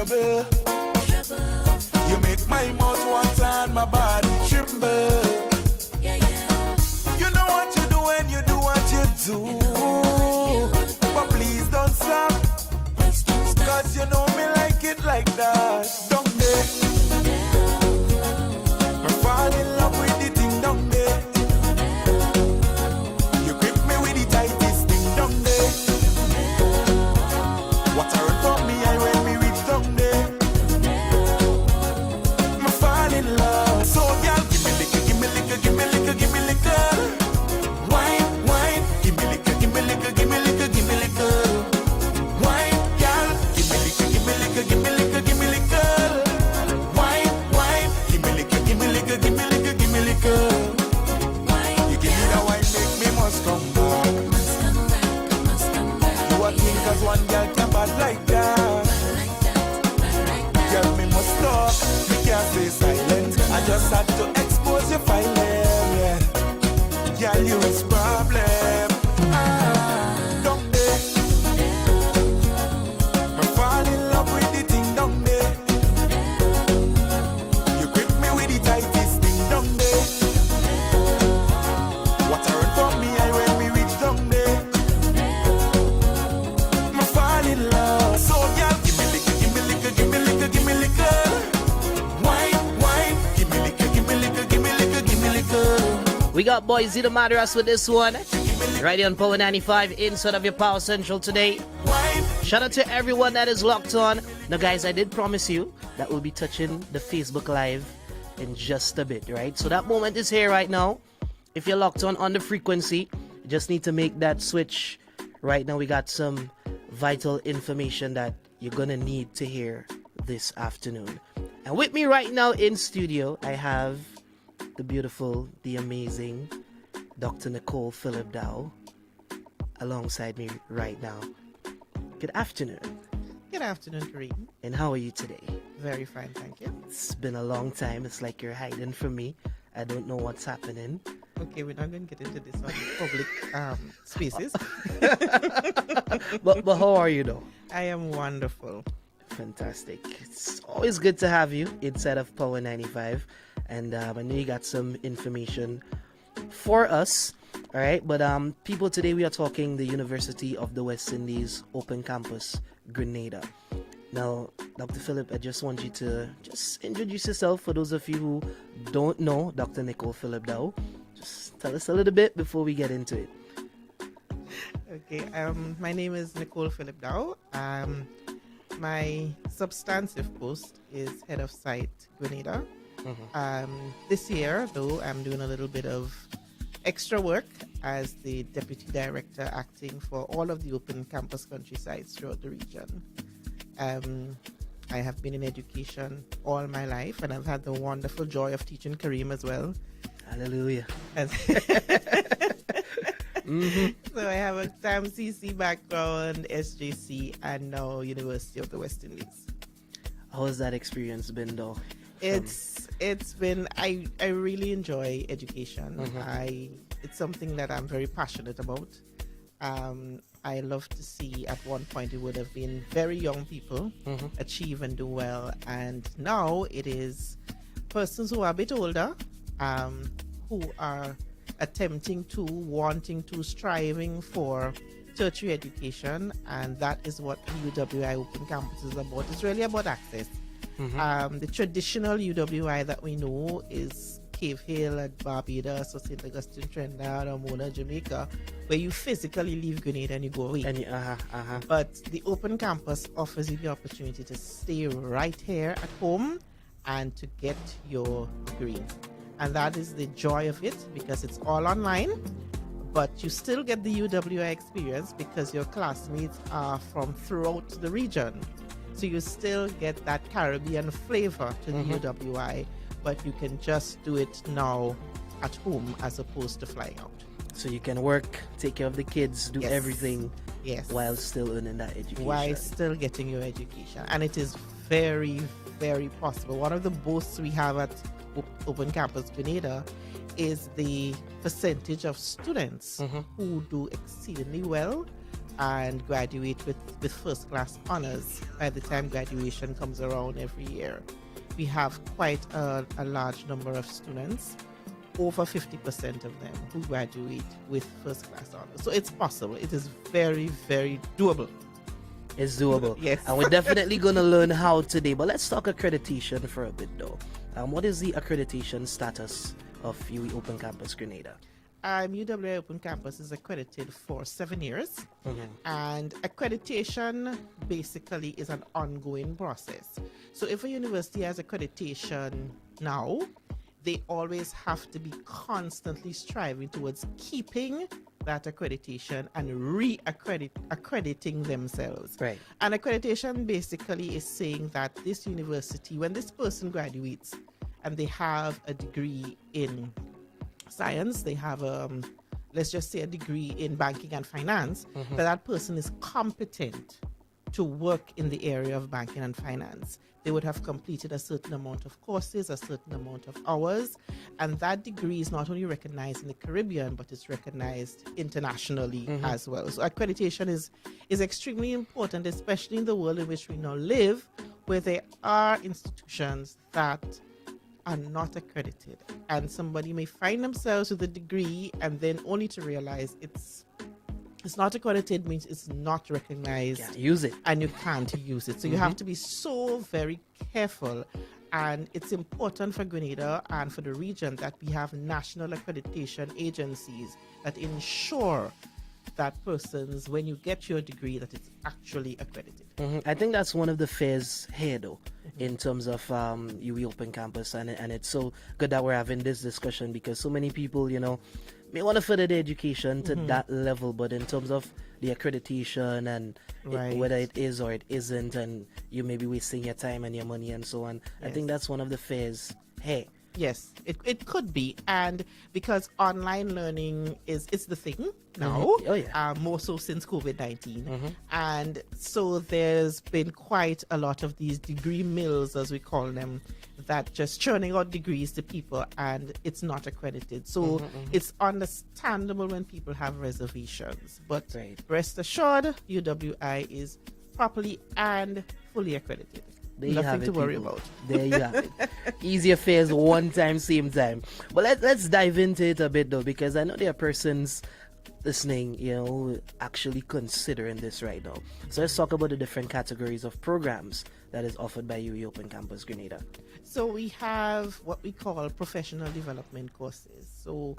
trouble. You make my mouth water and my body tremble. You know what you do when you do what you do. But please don't stop. Cause you know me like it like that. Don't they? I fall in love with the thing, don't they? You grip me with the tightest thing, don't they? What I run from me, I when me reach, don't they? I fall in love. So girl, give me liquor, give me liquor, give me liquor, give me liquor. Wine, wine, give me liquor, give me liquor, give me liquor, give me liquor. Wine, girl, give me liquor, give me liquor, give me liquor, give me liquor. Wine, wine, give me liquor, give me liquor, give me liquor, give me liquor. You give me that wine, make me must come back. You a think 'cause one girl can bad like that. Girl, me must stop, me can't stay silent. I just had to expose your file, yeah. Girl, you is problem. Don't they? I fall in love with the thing, don't they? You grip me with the tightest thing, don't they? What I run from me, I when me reach, don't they? I fall in love. So girl, give me liquor, give me liquor, give me liquor, give me liquor. Wine, wine, give me liquor, give me liquor, give me liquor, give me liquor. We got Boys in the Madras with this one. Right here on Power 95 inside of your Power Central today. Shout out to everyone that is locked on. Now guys, I did promise you that we'll be touching the Facebook Live in just a bit, right? So that moment is here right now. If you're locked on the frequency, you just need to make that switch. Right now we got some vital information that you're gonna need to hear this afternoon. And with me right now in studio, I have the beautiful, the amazing Dr. Nicole Phillip Dow alongside me right now. Good afternoon. Good afternoon, Kareem. And how are you today? Very fine, thank you. It's been a long time. It's like you're hiding from me. I don't know what's happening. Okay, we're not going to get into this on public spaces. but how are you though? I am wonderful. Fantastic. It's always good to have you inside of Power 95. And I know you got some information for us. All right. But people, today we are talking the University of the West Indies Open Campus, Grenada. Now, Dr. Phillip, I just want you to just introduce yourself for those of you who don't know Dr. Nicole Phillip Dow. Just tell us a little bit before we get into it. Okay, my name is Nicole Phillip Dow. My substantive post is Head of Site Grenada. This year, though, I'm doing a little bit of extra work as the Deputy Director acting for all of the open campus countrysides throughout the region. I have been in education all my life, and I've had the wonderful joy of teaching Kareem as well. Hallelujah. So I have a CC background, SJC, and now University of the West Indies. How has that experience been, though? It's been, I really enjoy education. It's something that I'm very passionate about. I love to see at one point it would have been very young people achieve and do well, and now it is persons who are a bit older, who are attempting to, wanting to, striving for tertiary education, and that is what UWI Open Campus is about. It's really about access. The traditional UWI that we know is Cave Hill at Barbados or St. Augustine, Trinidad, or Mona, Jamaica, where you physically leave Grenada and you go away. But the Open Campus offers you the opportunity to stay right here at home and to get your degree. And that is the joy of it, because it's all online, but you still get the UWI experience because your classmates are from throughout the region. So you still get that Caribbean flavor to the UWI, but you can just do it now at home as opposed to flying out. So you can work, take care of the kids, do everything while still earning that education. While still getting your education. And it is very, very possible. One of the boasts we have at Open Campus Grenada is the percentage of students who do exceedingly well. and graduate with first class honors by the time graduation comes around every year. We have quite a large number of students, over 50% of them, who graduate with first class honors. So it's possible. It is very, very doable. It's doable. Yes. And we're definitely going to learn how today. But let's talk accreditation for a bit, though. What is the accreditation status of UE Open Campus Grenada? UWI Open Campus is accredited for 7 years, and accreditation basically is an ongoing process. So if a university has accreditation now, they always have to be constantly striving towards keeping that accreditation and accrediting themselves. Right. And accreditation basically is saying that this university, when this person graduates and they have a degree in science, they have let's just say a degree in banking and finance, that person is competent to work in the area of banking and finance. They would have completed a certain amount of courses, a certain amount of hours, and that degree is not only recognized in the Caribbean, but it's recognized internationally as well. So accreditation is extremely important, especially in the world in which we now live, where there are institutions that are not accredited, and somebody may find themselves with a degree and then only to realize it's not accredited means it's not recognized. Can't use it. And you can't use it. So you have to be so very careful. And it's important for Grenada and for the region that we have national accreditation agencies that ensure that persons, when you get your degree, that it's actually accredited. I think that's one of the fears here, though, in terms of UE Open Campus. And it's so good that we're having this discussion, because so many people, may want to further the education to that level, but in terms of the accreditation and whether it is or it isn't, and you may be wasting your time and your money and so on. Yes. I think that's one of the fears. Hey. Yes, it could be, and because online learning is the thing now, more so since COVID-19, and so there's been quite a lot of these degree mills, as we call them, that just churning out degrees to people, and it's not accredited. So it's understandable when people have reservations, but rest assured, UWI is properly and fully accredited. Nothing to worry about. There you have it. Easy affairs, one time, same time. But let's dive into it a bit, though, because I know there are persons listening, who actually considering this right now. So let's talk about the different categories of programs that is offered by UE Open Campus Grenada. So we have what we call professional development courses. So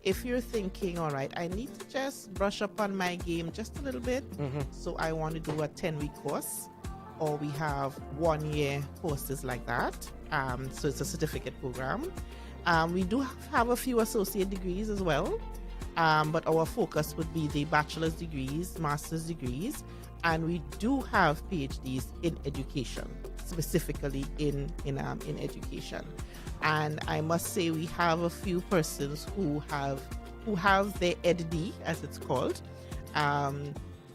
if you're thinking, all right, I need to just brush up on my game just a little bit, so I want to do a 10-week course, or we have 1-year courses like that. So it's a certificate program. We do have a few associate degrees as well, but our focus would be the bachelor's degrees, master's degrees, and we do have PhDs in education, specifically in education. And I must say we have a few persons who have their EdD, as it's called.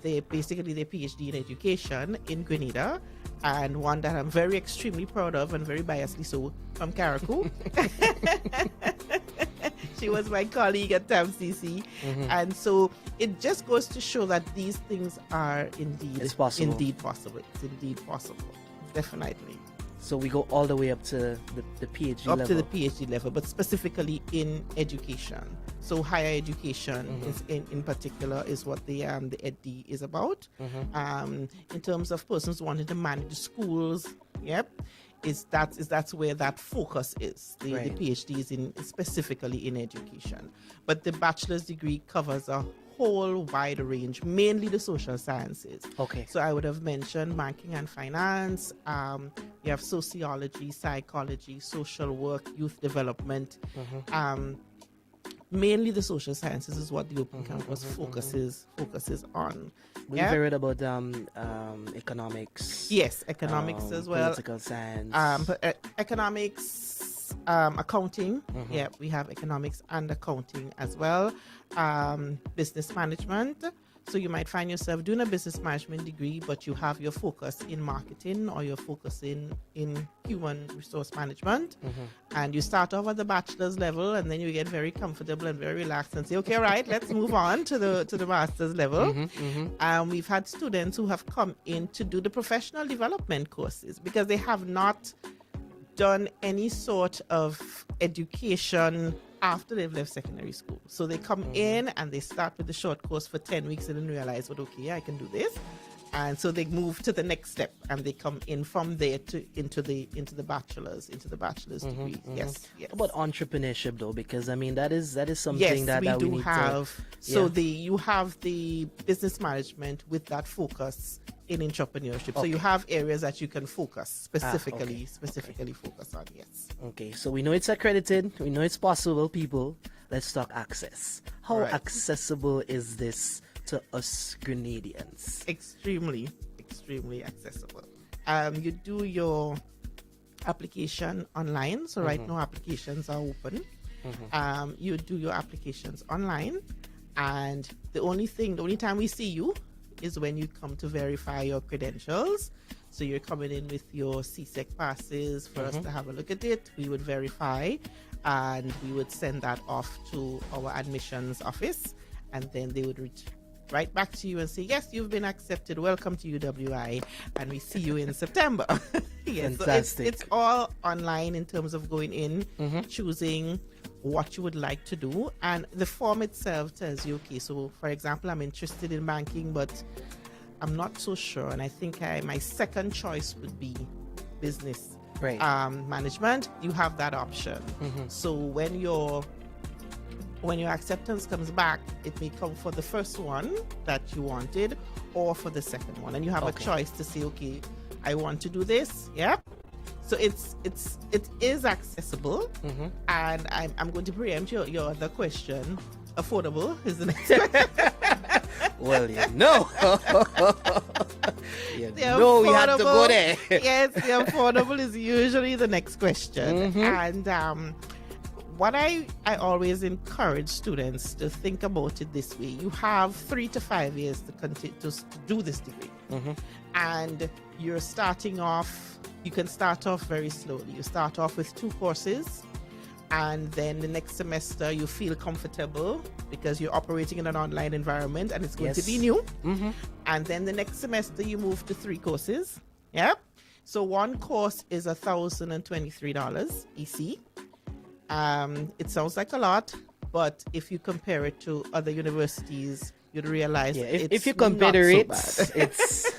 They basically their PhD in education in Grenada, and one that I'm very extremely proud of, and very biasedly so, from Karakou. She was my colleague at TAMCC, and so it just goes to show that these things are indeed possible. It's indeed possible, definitely. So we go all the way up to the PhD level. Up to the PhD level, but specifically in education. So higher education is in particular is what the EdD is about. In terms of persons wanting to manage schools, that's where that focus is. The PhD is specifically in education, but the bachelor's degree covers a whole wide range, mainly the social sciences. Okay. So I would have mentioned banking and finance. You have sociology, psychology, social work, youth development. Mainly the social sciences is what the Open Campus focuses on. We've heard about economics. Yes, economics as well. Political science. Economics, accounting. We have economics and accounting as well. Business management. So you might find yourself doing a business management degree, but you have your focus in marketing or your focus in human resource management. And you start off at the bachelor's level, and then you get very comfortable and very relaxed and say, okay, all right, let's move on to the master's level. We've had students who have come in to do the professional development courses because they have not done any sort of education after they've left secondary school. So they come in and they start with the short course for 10 weeks and then realize, well, okay, I can do this. And so they move to the next step and they come in from there into the bachelor's degree. Yes. How about entrepreneurship though? Because I mean that is something yes, that we we do need have. to, So you have the business management with that focus in entrepreneurship. So you have areas that you can focus specifically focus on. Yes. Okay, so we know it's accredited, we know it's possible, people. Let's talk access. How accessible is this to us Grenadians? Extremely accessible. You do your application online. So right now applications are open. You do your applications online, and the only time we see you is when you come to verify your credentials. So you're coming in with your CSEC passes for us to have a look at it. We would verify and we would send that off to our admissions office, and then they would reach right back to you and say, yes, you've been accepted. Welcome to UWI, and we see you in September. Yes, fantastic. So it's all online in terms of going in, choosing what you would like to do, and the form itself tells you, okay, so for example, I'm interested in banking, but I'm not so sure, and I think my second choice would be business management. You have that option. So when your acceptance comes back, it may come for the first one that you wanted or for the second one, and you have a choice to say, okay, I want to do this. So it is accessible. And I'm going to preempt your other question. Affordable is the next question. Well, we had to go there. Yes, the affordable is usually the next question. And what I always encourage students to think about it this way: you have 3 to 5 years to continue to do this degree, and you're starting off. You can start off very slowly. You start off with 2 courses, and then the next semester you feel comfortable because you're operating in an online environment and it's going to be new. And then the next semester you move to 3 courses. So one course is $1,023 EC. It sounds like a lot, but if you compare it to other universities, you'd realize if you compare the rates, it's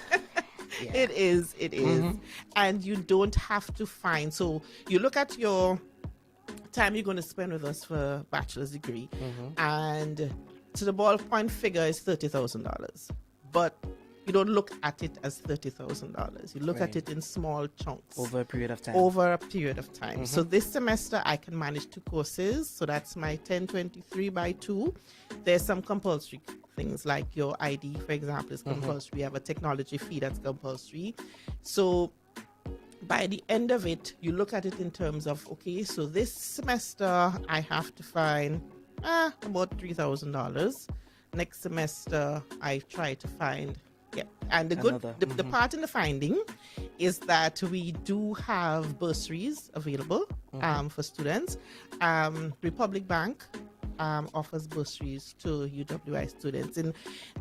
it is. And you don't have to find. So you look at your time you're going to spend with us for bachelor's degree, and so the ballpoint figure is $30,000, but you don't look at it as $30,000. You look at it in small chunks over a period of time. So this semester I can manage 2 courses, so that's my 1023 by 2. There's some compulsory things like your ID, for example, is compulsory. We have a technology fee that's compulsory. So by the end of it, you look at it in terms of, okay, so this semester I have to find about $3,000. Next semester I try to find, and the part in the finding is that we do have bursaries available for students. Republic Bank offers bursaries to UWI students,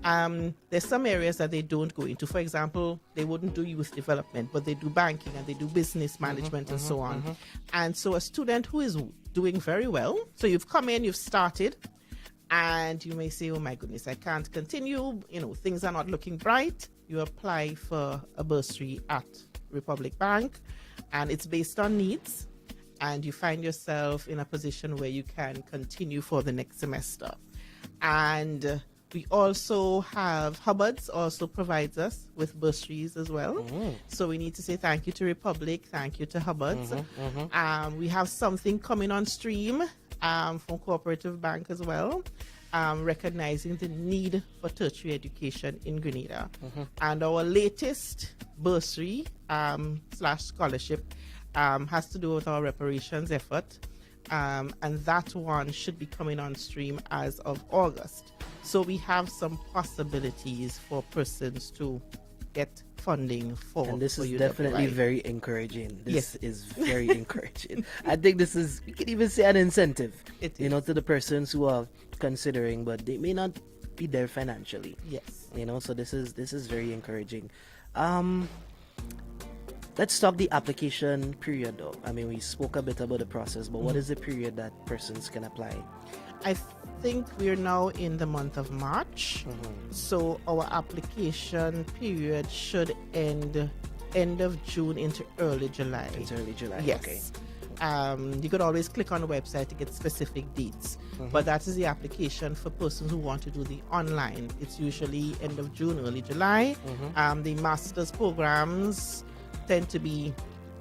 and there's some areas that they don't go into. For example, they wouldn't do youth development, but they do banking and they do business management and so on. And so a student who is doing very well, so you've come in, you've started, and you may say, oh my goodness, I can't continue, things are not looking bright. You apply for a bursary at Republic Bank, and it's based on needs, and you find yourself in a position where you can continue for the next semester. And we also have Hubbard's also provides us with bursaries as well. So we need to say thank you to Republic, thank you to Hubbard's. We have something coming on stream from Cooperative Bank as well, recognizing the need for tertiary education in Grenada. And our latest bursary / scholarship has to do with our reparations effort, and that one should be coming on stream as of August. So we have some possibilities for persons to get funding for. And this for is UWI. definitely very encouraging. This Yes. is very encouraging. I think this is, you can even say, an incentive, It you know, is. to the persons who are considering, but they may not be there financially. Yes. You know, so this is very encouraging. Let's talk the application period though. I mean, we spoke a bit about the process, but what is the period that persons can apply? I think we're now in the month of March. So our application period should end of June into early July. It's early July. Yes. Okay. You could always click on the website to get specific dates, but that is the application for persons who want to do the online. It's usually end of June, early July. The master's programs tend to be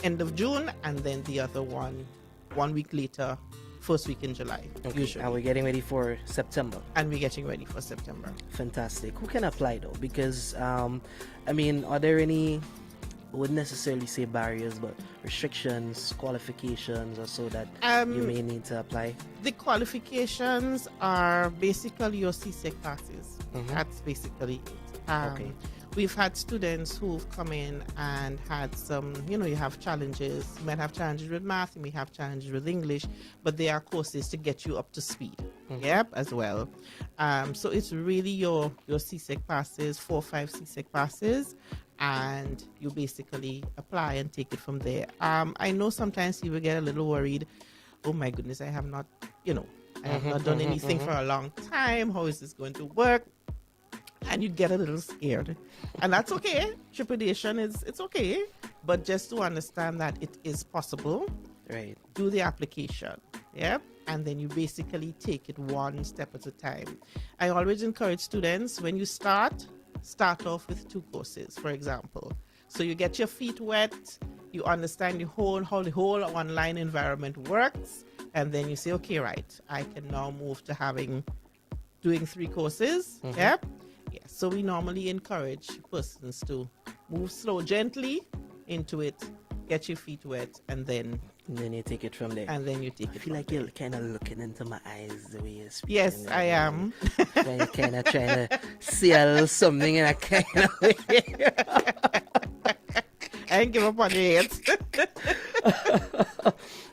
end of June, and then the other one week later, first week in July, Okay. usually. And we're getting ready for September. And we're getting ready for September. Fantastic. Who can apply though? Because I mean, are there any, I wouldn't necessarily say barriers, but restrictions, qualifications, or so that you may need to apply? The qualifications are basically your CSEC passes. That's basically it. Okay. We've had students who've come in and had some, you have challenges. You might have challenges with math, you may have challenges with English, but there are courses to get you up to speed. Yep, as well. So it's really your CSEC passes, 4 or 5 CSEC passes, and you basically apply and take it from there. I know sometimes people get a little worried. Oh my goodness, I have not, I have not done anything for a long time. How is this going to work? And you get a little scared, and that's okay. Trepidation it's okay, but just to understand that it is possible. Right. Do the application, yep, and then you basically take it one step at a time. I always encourage students, when you start off with 2 courses, for example, so you get your feet wet, you understand how the whole online environment works, and then you say, okay, right, I can now move to doing 3 courses. Yep. Yeah, so we normally encourage persons to move slow, gently into it, get your feet wet, and then you take it from there. you take I it. feel like you're kind of looking into my eyes the way you're speaking. Yes, I am. When you're kind of trying to see a little something in a kind of way. I ain't give up on you yet.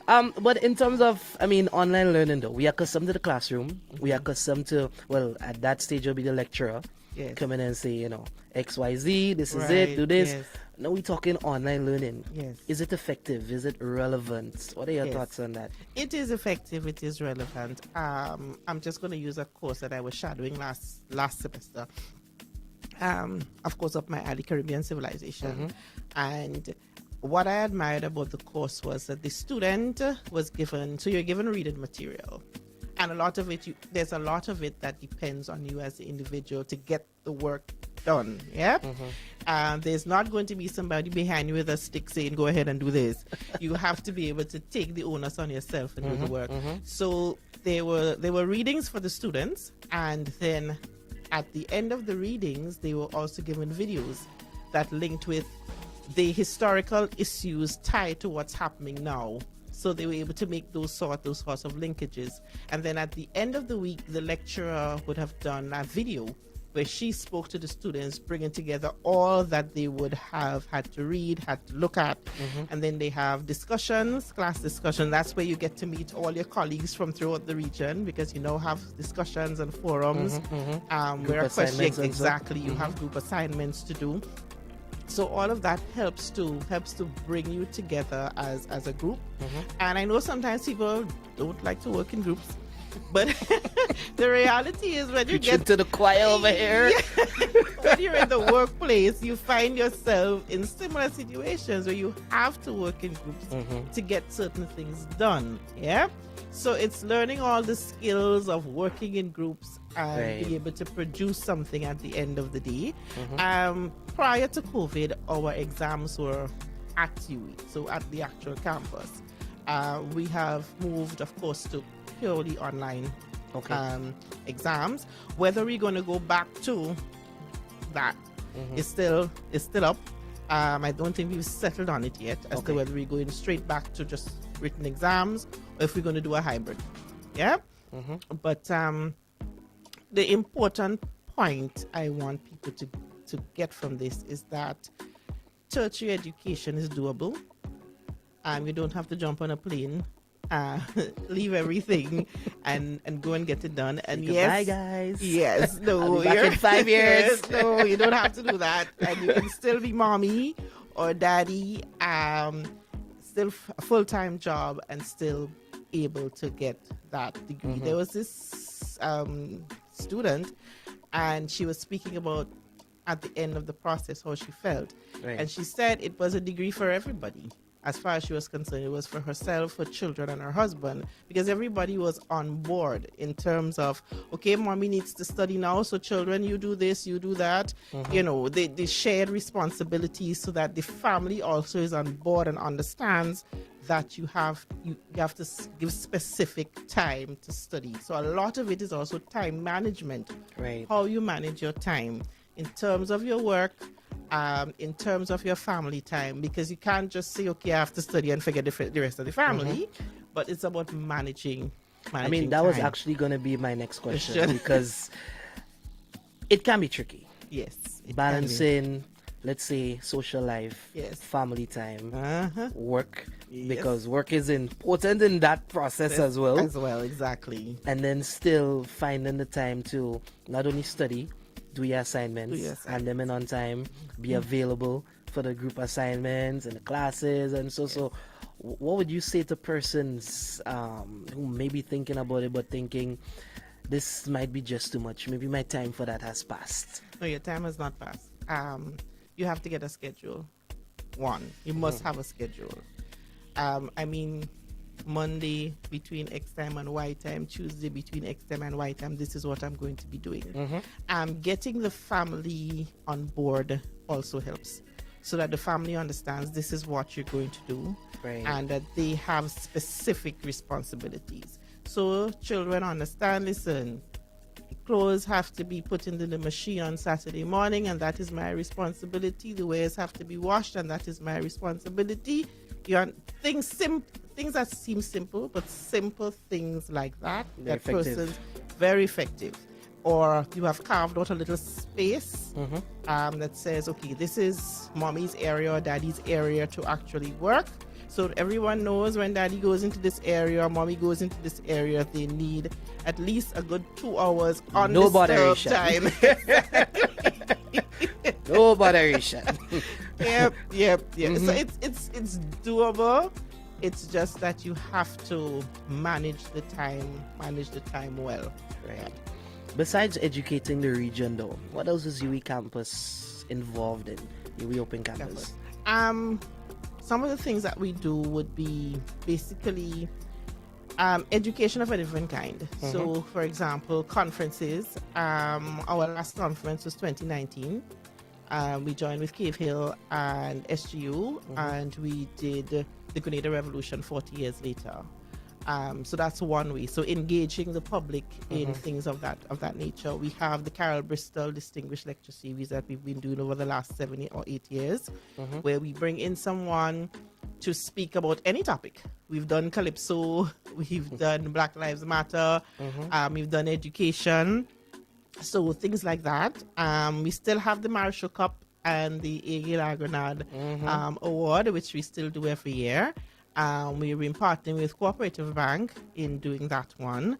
But in terms of, I mean, online learning though, we are accustomed to the classroom. We are accustomed to, well, at that stage you'll be the lecturer. Yes. Come in and say, XYZ, this is Right, it, do this. yes. Now we're talking online learning. Yes. Is it effective? Is it relevant? What are your Yes. thoughts on that? It is effective. It is relevant. I'm just going to use a course that I was shadowing last semester. Of course, of my early Caribbean civilization. And what I admired about the course was that the student was given, so you're given reading material. And a lot of it, there's a lot of it that depends on you as the individual to get the work done. Yeah. There's not going to be somebody behind you with a stick saying, go ahead and do this. You have to be able to take the onus on yourself and do the work. So there were readings for the students, and then at the end of the readings, they were also given videos that linked with the historical issues tied to what's happening now. So they were able to make those sorts of linkages. And then at the end of the week, the lecturer would have done a video where she spoke to the students, bringing together all that they would have had to read, had to look at. And then they have discussions, class discussion. That's where you get to meet all your colleagues from throughout the region, because you now have discussions and forums where assignments and exactly you have group assignments to do. So all of that helps to bring you together as a group. And I know sometimes people don't like to work in groups, but the reality is when you get to the choir over here. when you're in the workplace, you find yourself in similar situations where you have to work in groups to get certain things done. Yeah. So it's learning all the skills of working in groups and be able to produce something at the end of the day. Prior to COVID, our exams were at UE, so at the actual campus. We have moved, of course, to purely online exams. Whether we're going to go back to that is still up. I don't think we've settled on it yet as to whether we're going straight back to just written exams or if we're going to do a hybrid. Yeah. But the important point I want people to get from this is that tertiary education is doable. You don't have to jump on a plane, leave everything, and go and get it done. And Say goodbye, guys. yes, no, I'll be back in 5 years. no, you don't have to do that, and you can still be mommy or daddy, still a full-time job, and still able to get that degree. There was this student, and she was speaking about at the end of the process how she felt, Right. and she said it was a degree for everybody. As far as she was concerned, it was for herself, her children, and her husband, because everybody was on board in terms of, okay, mommy needs to study now, so children, you do this, you do that. You know, they shared responsibilities so that the family also is on board and understands that you have to give specific time to study. So a lot of it is also time management, Right. how you manage your time in terms of your work, in terms of your family time, because you can't just say, okay, I have to study and forget the rest of the family, but it's about managing I mean, that time. was actually going to be my next question Question. because it can be tricky. Yes, it can be. Balancing, let's say, social life, Yes. family time, Uh-huh. work, Yes. because work is important in that process as well. As well, exactly. And then still finding the time to not only study, do your assignments, Do your hand them in on time, be available for the group assignments and the classes, and so. What would you say to persons who may be thinking about it but thinking this might be just too much? Maybe my time for that has passed. No, your time has not passed. You have to get a schedule. One, you must have a schedule. I mean, Monday between X time and Y time, Tuesday between X time and Y time, this is what I'm going to be doing. Getting the family on board also helps, so that the family understands this is what you're going to do, Right. and that they have specific responsibilities. So children understand, listen, clothes have to be put into the machine on Saturday morning, and that is my responsibility. The wares have to be washed, and that is my responsibility. Things that seem simple, but simple things like that, Very that effective. person's very effective. Or you have carved out a little space that says, okay, this is mommy's area or daddy's area to actually work. So everyone knows when daddy goes into this area or mommy goes into this area, they need at least a good 2 hours on No disturbed botheration. time. No botheration. yep. So it's doable. It's just that you have to manage the time well. Right. Besides educating the region, though, what else is UE Campus involved in? UE Open Campus. Some of the things that we do would be basically education of a different kind. So, for example, conferences. Our last conference was 2019. We joined with Cave Hill and SGU, and we did the Grenada Revolution 40 years later. So that's one way. So engaging the public in things of that nature. We have the Carol Bristol Distinguished Lecture Series that we've been doing over the last 7 or 8 years, where we bring in someone to speak about any topic. We've done Calypso, we've done Black Lives Matter, we've done education. So things like that. We still have the Marshall Cup and the CAMPUS-GRENADA award, which we still do every year. We've been partnering with Cooperative Bank in doing that one.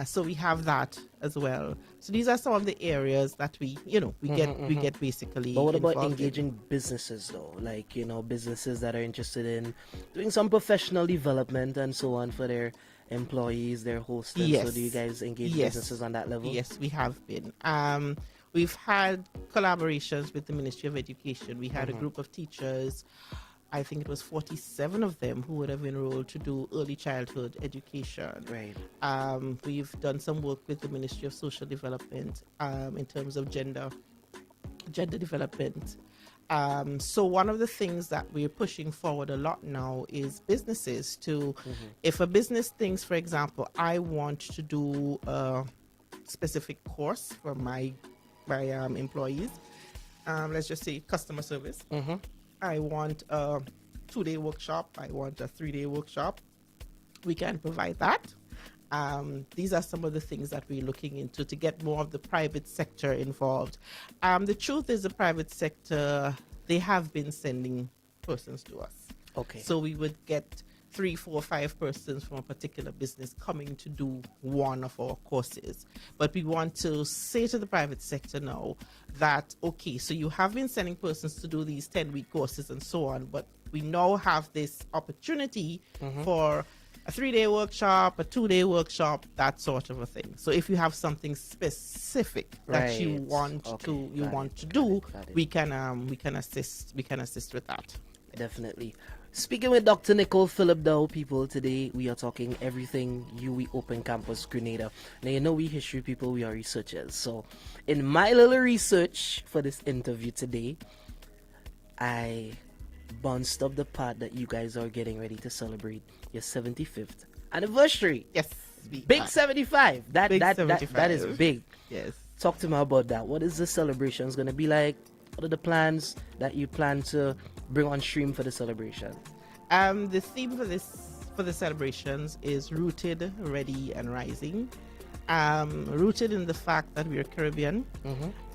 So we have that as well. So these are some of the areas that we get basically. But what about involved in. engaging businesses, though? Like, businesses that are interested in doing some professional development and so on for their employees, their hosts. Yes. So do you guys engage Yes. businesses on that level? Yes, we have been. We've had collaborations with the Ministry of Education. We had a group of teachers, I think it was 47 of them, who would have enrolled to do early childhood education. Right. We've done some work with the Ministry of Social Development in terms of gender development. So one of the things that we're pushing forward a lot now is businesses to, if a business thinks, for example, I want to do a specific course for my employees, let's just say customer service. I want a 2-day workshop. I want a 3-day workshop. We can provide that. These are some of the things that we're looking into to get more of the private sector involved. The truth is, the private sector, they have been sending persons to us. Okay. So we would get 3, 4, 5 persons from a particular business coming to do one of our courses. But we want to say to the private sector now that, okay, so you have been sending persons to do these 10-week courses and so on, but we now have this opportunity for a 3-day workshop, a 2-day workshop, that sort of a thing. So if you have something specific that you want to do, we can assist with that. Definitely. Speaking with Dr. Nicole Phillip Dow, people, today we are talking everything UWI Open Campus Grenada. Now, you know we history people, we are researchers. So in my little research for this interview today, I bounced up the part that you guys are getting ready to celebrate your 75th anniversary. Yes. Big 75. That is big. Yes. Talk to me about that. What is the celebrations going to be like? What are the plans that you plan to bring on stream for the celebration? The theme for the celebrations is rooted, ready, and rising. Rooted in the fact that we are Caribbean.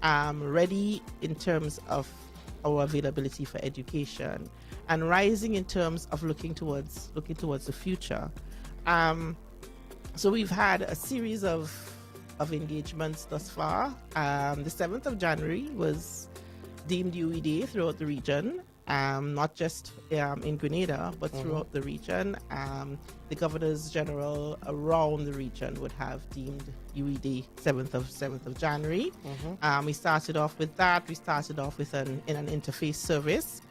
Ready in terms of our availability for education, and rising in terms of looking towards the future. So we've had a series of engagements thus far. The 7th of January was deemed UWI Day throughout the region, not just in Grenada, but throughout the region. The governors general around the region would have deemed UWI Day 7th of January. We started off with that. We started off with an interface service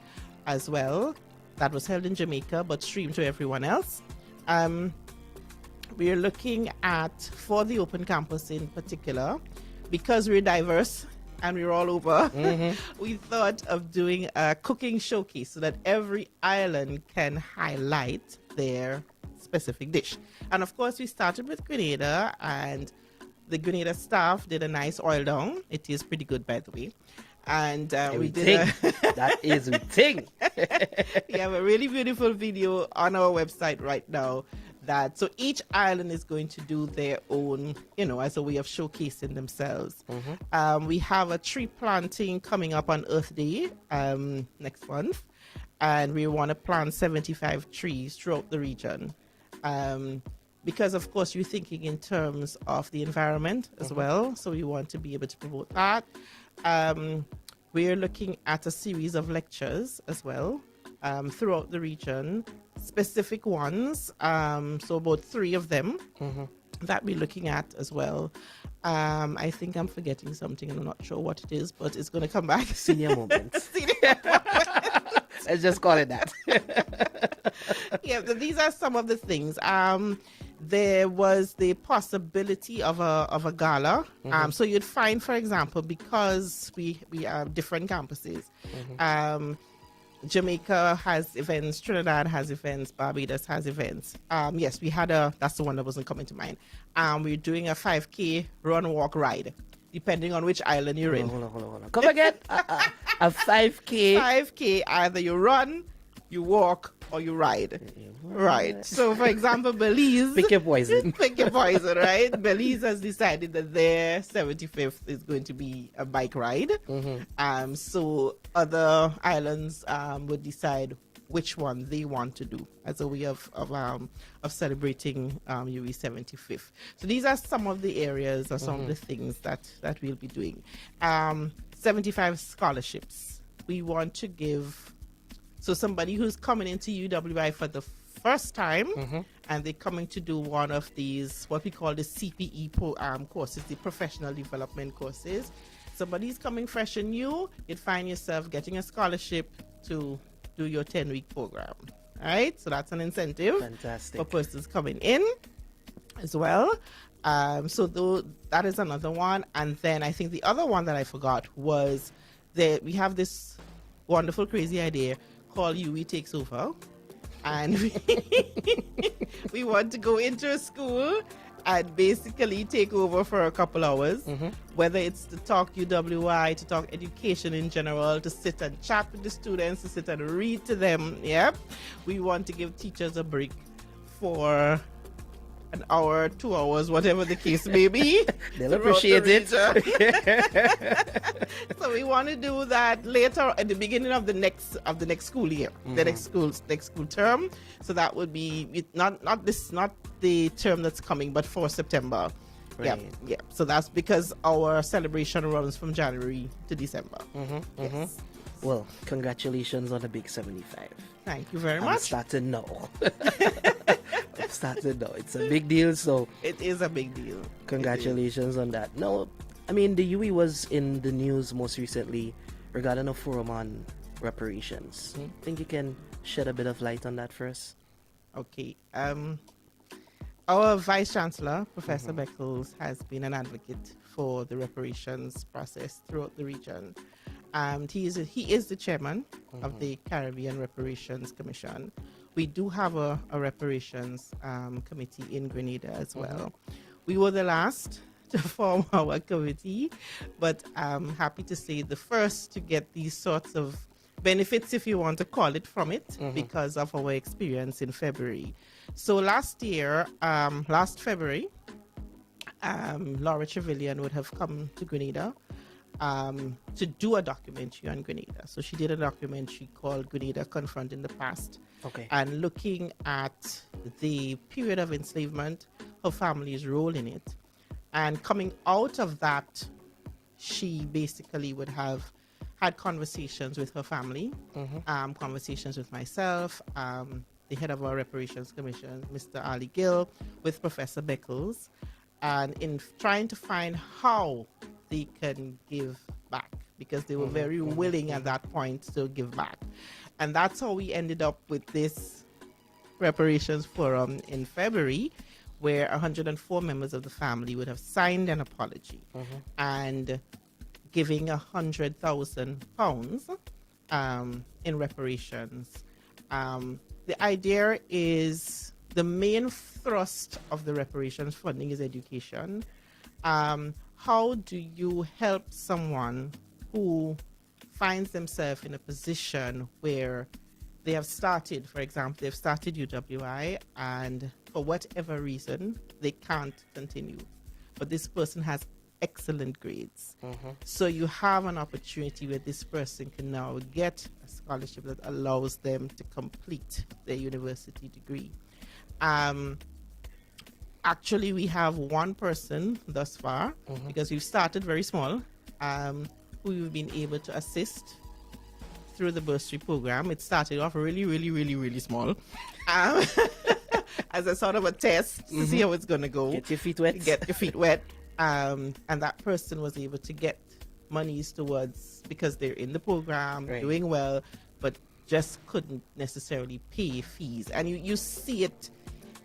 as well that was held in Jamaica but streamed to everyone else. We are looking at, for the open campus in particular, because we're diverse and we're all over, we thought of doing a cooking showcase so that every island can highlight their specific dish. And of course, we started with Grenada, and the Grenada staff did a nice oil down. It is pretty good, by the way. And we did that is a thing. We have a really beautiful video on our website right now. So each island is going to do their own, as a way of showcasing themselves. We have a tree planting coming up on Earth Day next month, and we want to plant 75 trees throughout the region. Because, of course, you're thinking in terms of the environment as well, so we want to be able to promote that. We're looking at a series of lectures as well throughout the region, specific ones, so about 3 of them that we're looking at as well. I think I'm forgetting something, and I'm not sure what it is, but it's going to come back. Senior moments. Let's just call it that. Yeah, these are some of the things. There was the possibility of a gala. So you'd find, for example, because we have different campuses, Jamaica has events, Trinidad has events, Barbados has events. Yes, we had that's the one that wasn't coming to mind. We're doing a 5K run, walk, ride, depending on which island you're in. Hold on. Come again. A 5K. 5K, either you run, you walk, or you ride. Right. So, for example, Belize. Pick your poison. Pick your poison, right? Belize has decided that their 75th is going to be a bike ride. So other islands would decide which one they want to do as a way of celebrating UWI 75th. So these are some of the areas or some of the things that we'll be doing. 75 scholarships. We want to give. So somebody who's coming into UWI for the first time, and they're coming to do one of these, what we call the CPE courses, the professional development courses. Somebody's coming fresh and new, you'd find yourself getting a scholarship to do your 10-week program. All right, so that's an incentive. Fantastic. For persons coming in as well. So that is another one. And then I think the other one that I forgot was that we have this wonderful, crazy idea called UWI Takes Over. And we want to go into a school and basically take over for a couple hours, whether it's to talk UWI, to talk education in general, to sit and chat with the students, to sit and read to them. Yep. We want to give teachers a break for an hour, 2 hours, whatever the case may be. They'll throughout appreciate the it. region. So we want to do that later at the beginning of the next school year, the next school term. So that would be not the term that's coming, but for September. Right. Yeah. So that's because our celebration runs from January to December. Yes. Well, congratulations on the big 75. Thank you very I'm much. starting now. I'm starting now. It's a big deal, so It is a big deal. congratulations on that. No, I mean, the UE was in the news most recently regarding a forum on reparations. Think you can shed a bit of light on that for us? Okay. Our Vice Chancellor, Professor Beckles, has been an advocate for the reparations process throughout the region. He is the chairman of the Caribbean Reparations Commission. We do have a reparations committee in Grenada as well. We were the last to form our committee, but I'm happy to say the first to get these sorts of benefits, if you want to call it, from it because of our experience in February. So last year, last February, Laura Trevelyan would have come to Grenada to do a documentary on Grenada. So she did a documentary called Grenada Confronting the Past. Okay. And looking at the period of enslavement, her family's role in it. And coming out of that, she basically would have had conversations with her family, conversations with myself, the head of our Reparations Commission, Mr. Ali Gill, with Professor Beckles, and in trying to find how they can give back, because they were very willing at that point to give back. And that's how we ended up with this reparations forum in February, where 104 members of the family would have signed an apology and giving £100,000 in reparations. The idea is, the main thrust of the reparations funding is education. How do you help someone who finds themselves in a position where they have started, for example, they've started UWI and for whatever reason, they can't continue. But this person has excellent grades. So you have an opportunity where this person can now get a scholarship that allows them to complete their university degree. Actually, we have one person thus far, because we've started very small, who we've been able to assist through the bursary program. It started off really small, as a sort of a test to see how it's going to go. Get your feet wet. Get your feet wet. And that person was able to get monies towards, because they're in the program, doing well, but just couldn't necessarily pay fees. And you see it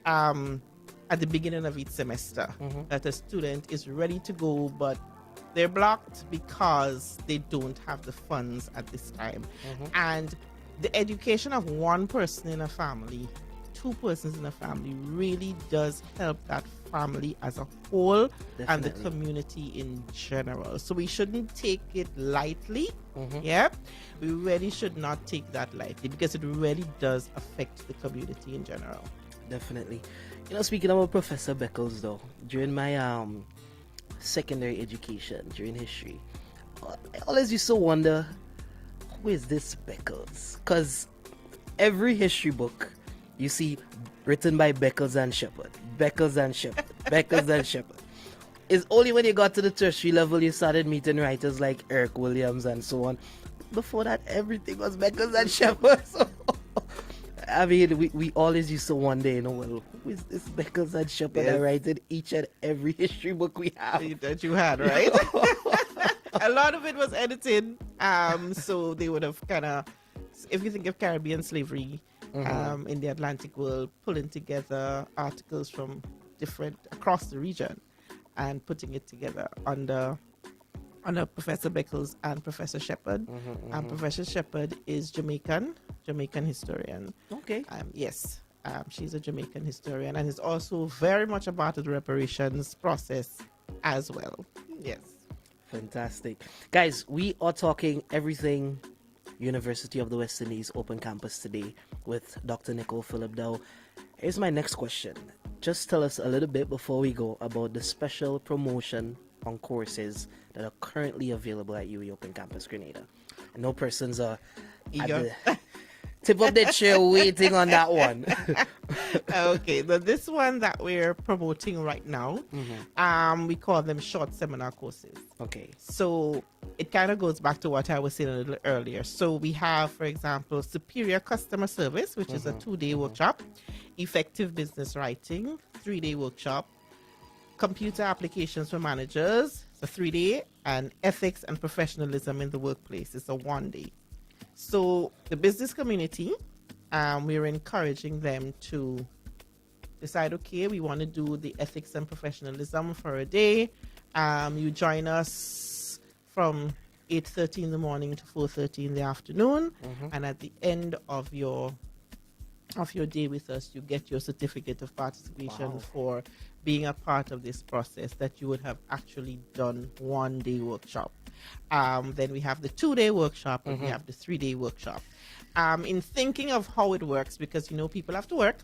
at the beginning of each semester, that a student is ready to go, but they're blocked because they don't have the funds at this time. And the education of one person in a family, two persons in a family, really does help that family as a whole and the community in general. So we shouldn't take it lightly. We really should not take that lightly, because it really does affect the community in general. Definitely. You know, speaking about Professor Beckles, though, during my secondary education, during history, I always used to wonder, who is this Beckles? Because every history book you see written by Beckles and Shepherd, Beckles and Shepherd, Beckles and Shepherd. It's only when you got to the tertiary level you started meeting writers like Eric Williams and so on. Before that, everything was Beckles and Shepherd. So, I mean, we always used to wonder, you know, well, who is this Beckles and Shepherd that writing each and every history book we have? That you had, right? A lot of it was edited. So they would have kind of, if you think of Caribbean slavery, in the Atlantic world, pulling together articles from across the region and putting it together under Professor Beckles and Professor Shepherd. And Professor Shepherd is Jamaican historian. Okay. Yes. She's a Jamaican historian and is also very much a part of the reparations process as well. Yes. Fantastic. Guys, we are talking everything University of the West Indies Open Campus today with Dr. Nicole Phillip Dow. Here's my next question. Just tell us a little bit before we go about the special promotion on courses that are currently available at UWI Open Campus Grenada. I know persons are at the tip of their chair waiting on that one. Okay, but this one that we're promoting right now, we call them short seminar courses. Okay. So it kind of goes back to what I was saying a little earlier. So we have, for example, Superior Customer Service, which is a 2-day workshop, Effective Business Writing, 3-day workshop, Computer Applications for Managers, it's a 3-day, and Ethics and Professionalism in the Workplace, it's a 1-day. So the business community, we're encouraging them to decide, okay, we want to do the ethics and professionalism for a day. You join us from 8:30 in the morning to 4:30 in the afternoon, and at the end of your day with us, you get your certificate of participation for being a part of this process that you would have actually done 1-day workshop. Then we have the 2-day workshop and we have the 3-day workshop. In thinking of how it works, because people have to work,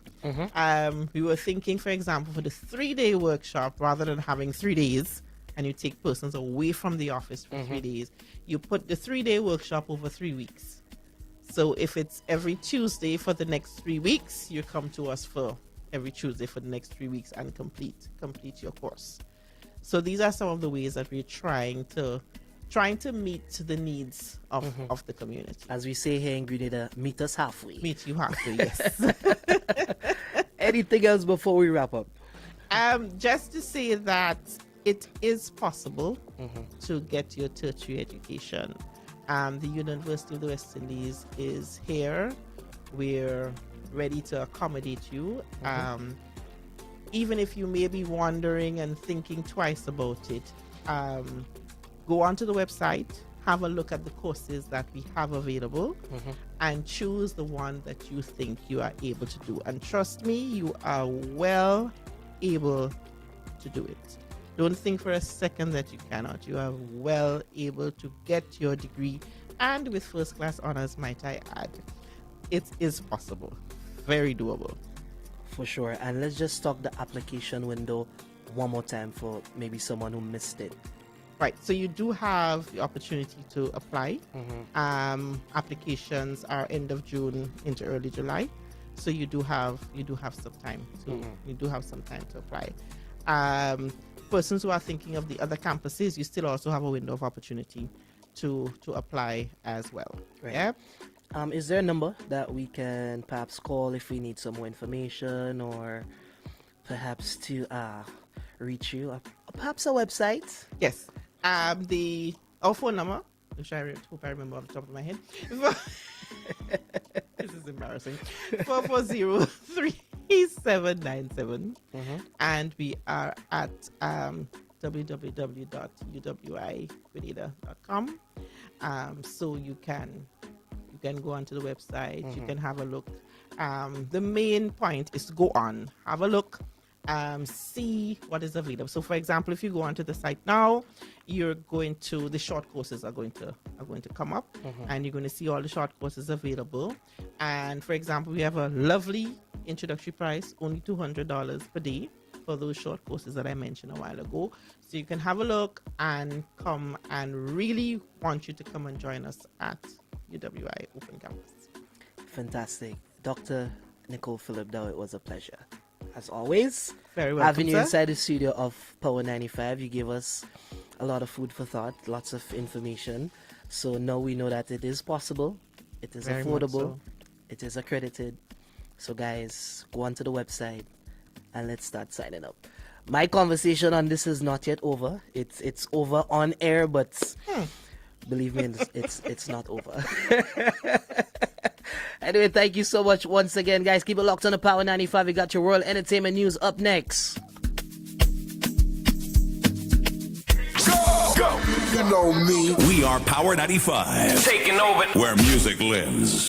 we were thinking, for example, for the 3-day workshop, rather than having 3 days and you take persons away from the office for 3 days, you put the 3-day workshop over 3 weeks. So if it's every Tuesday for the next 3 weeks, you come to us for every Tuesday for the next 3 weeks and complete your course. So these are some of the ways that we're trying to meet the needs of the community. As we say here in Grenada, meet us halfway. Meet you halfway, yes. Anything else before we wrap up? Just to say that it is possible to get your tertiary education. The University of the West Indies is here. We're ready to accommodate you. Even if you may be wondering and thinking twice about it, go onto the website, have a look at the courses that we have available, and choose the one that you think you are able to do. And trust me, you are well able to do it. Don't think for a second that you cannot. You are well able to get your degree, and with first-class honors, might I add. It is possible. Very doable. For sure. And let's just talk the application window one more time for maybe someone who missed it. Right, so you do have the opportunity to apply. Applications are end of June into early July, so you do have some time. So you do have some time to apply. Persons who are thinking of the other campuses, you still also have a window of opportunity to apply as well. Right. Yeah. Is there a number that we can perhaps call if we need some more information, or perhaps to reach you? Perhaps a website? Yes. Our phone number, which I hope I remember off the top of my head. This is embarrassing. 440-3797. And we are at www.uwigrenada.com. So you can go onto the website, you can have a look. The main point is to go on, have a look, see what is available. So for example, if you go onto the site now, the short courses are going to come up, and you're going to see all the short courses available. And for example, we have a lovely introductory price, only $200 per day for those short courses that I mentioned a while ago. So you can have a look and come, and really want you to come and join us at UWI Open Campus. Fantastic. Dr. Nicole Phillip Dow, it was a pleasure. As always, very welcome, having you sir. inside the studio of Power 95, you gave us a lot of food for thought, lots of information. So now we know that it is possible, it is Very affordable, much so. it is accredited. So guys, go onto the website and let's start signing up. My conversation on this is not yet over. It's over on air, but believe me, it's not over. Anyway, thank you so much once again, guys. Keep it locked on the Power 95. We got your world entertainment news up next. Go! You know me. We are Power 95, Taking over. where music lives.